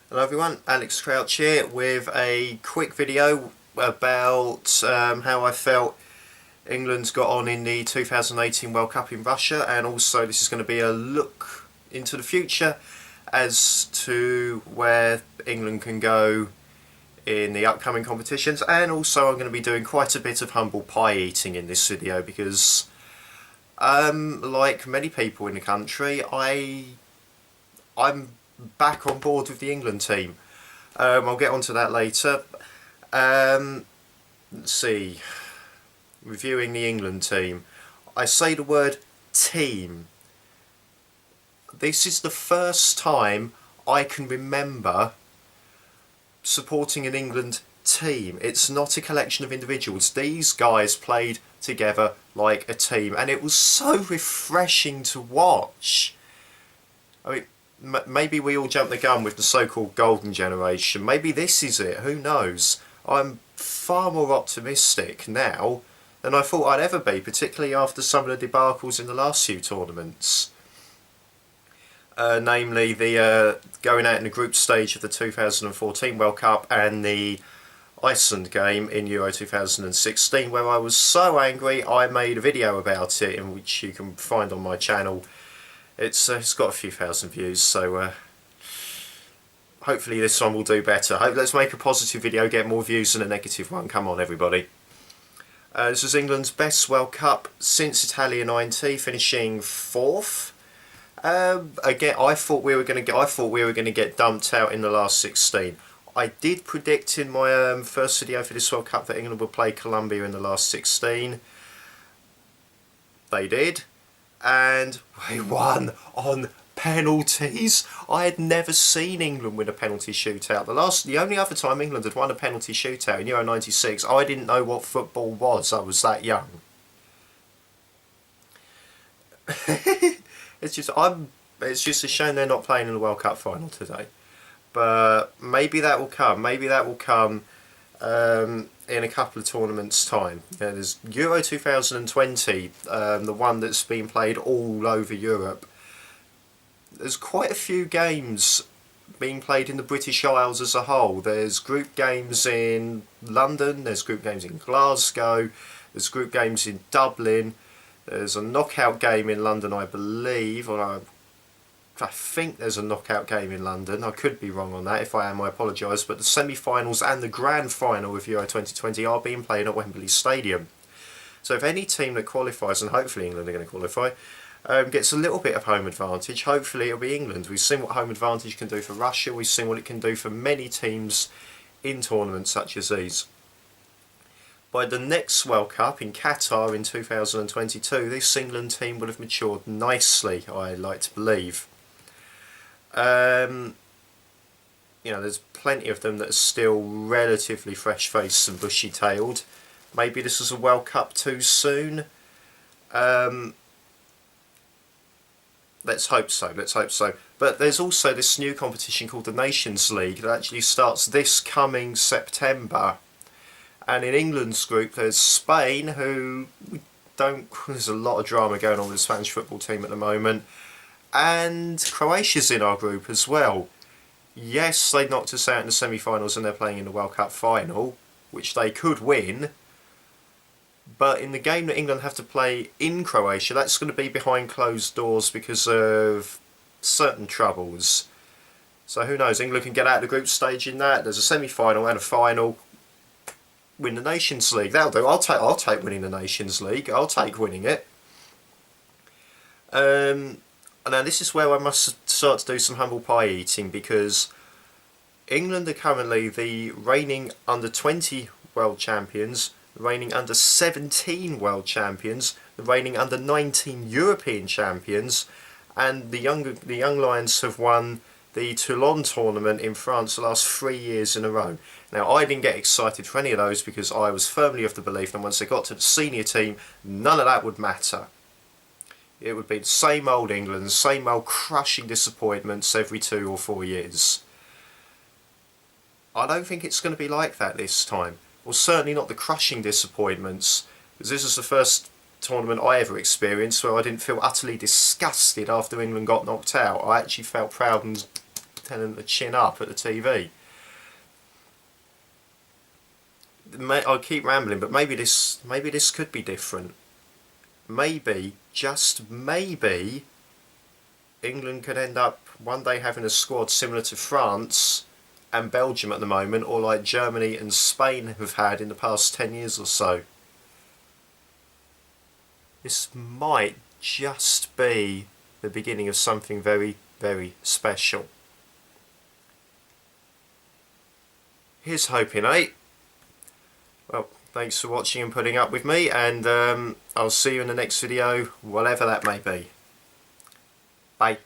Hello everyone, Alex Crouch here with a quick video about how I felt England's got on in the 2018 World Cup in Russia, and also this is going to be a look into the future as to where England can go in the upcoming competitions. And also I'm going to be doing quite a bit of humble pie eating in this video because like many people in the country, I'm back on board with the England team. I'll get onto that later. Let's see. Reviewing the England team. I say the word team. This is the first time I can remember supporting an England team. It's not a collection of individuals. These guys played together like a team, and it was so refreshing to watch. I mean, maybe we all jumped the gun with the so-called golden generation. Maybe this is it, who knows. I'm far more optimistic now than I thought I'd ever be, particularly after some of the debacles in the last few tournaments. Namely the going out in the group stage of the 2014 World Cup and the Iceland game in Euro 2016, where I was so angry I made a video about it, in which you can find on my channel. It's got a few thousand views, so hopefully this one will do better. Let's make a positive video, get more views than a negative one. Come on, everybody. This was England's best World Cup since Italia '90, finishing 4th. Again, I thought we were going to get dumped out in the last 16. I did predict in my first video for this World Cup that England would play Colombia in the last 16. They did. And we won on penalties. I had never seen England win a penalty shootout. The only other time England had won a penalty shootout in Euro '96, I didn't know what football was. I was that young. It's just a shame they're not playing in the World Cup final today. But maybe that will come. Maybe that will come in a couple of tournaments' time. There's Euro 2020, the one that's been played all over Europe. There's quite a few games being played in the British Isles as a whole. There's group games in London, there's group games in Glasgow, there's group games in Dublin, there's a knockout game in London, I believe, or I think there's a knockout game in London. I could be wrong on that. If I am, I apologise. But the semi-finals and the grand final of Euro 2020 are being played at Wembley Stadium. So if any team that qualifies, and hopefully England are going to qualify, gets a little bit of home advantage, hopefully it'll be England. We've seen what home advantage can do for Russia. We've seen what it can do for many teams in tournaments such as these. By the next World Cup in Qatar in 2022, this England team would have matured nicely, I like to believe. You know, there's plenty of them that are still relatively fresh-faced and bushy-tailed. Maybe this was a World Cup too soon. Let's hope so, let's hope so. But there's also this new competition called the Nations League that actually starts this coming September. And in England's group there's Spain, who there's a lot of drama going on with the Spanish football team at the moment. And Croatia's in our group as well. Yes, they knocked us out in the semi-finals and they're playing in the World Cup final, which they could win. But in the game that England have to play in Croatia, that's going to be behind closed doors because of certain troubles. So who knows, England can get out of the group stage in that. There's a semi-final and a final. Win the Nations League. That'll do. I'll take winning the Nations League. I'll take winning it. Now this is where I must start to do some humble pie eating, because England are currently the reigning under-20 world champions, the reigning under-17 world champions, the reigning under-19 European champions, and the young Lions have won the Toulon tournament in France the last 3 years in a row. Now I didn't get excited for any of those because I was firmly of the belief that once they got to the senior team, none of that would matter. It would be the same old England, same old crushing disappointments every 2 or 4 years. I don't think it's going to be like that this time. Well, certainly not the crushing disappointments, because this is the first tournament I ever experienced where I didn't feel utterly disgusted after England got knocked out. I actually felt proud and telling them to chin up at the TV. I keep rambling, but maybe this could be different. Maybe, just maybe, England could end up one day having a squad similar to France and Belgium at the moment, or like Germany and Spain have had in the past 10 years or so. This might just be the beginning of something very, very special. Here's hoping, eh? Well, thanks for watching and putting up with me, and I'll see you in the next video, whatever that may be. Bye.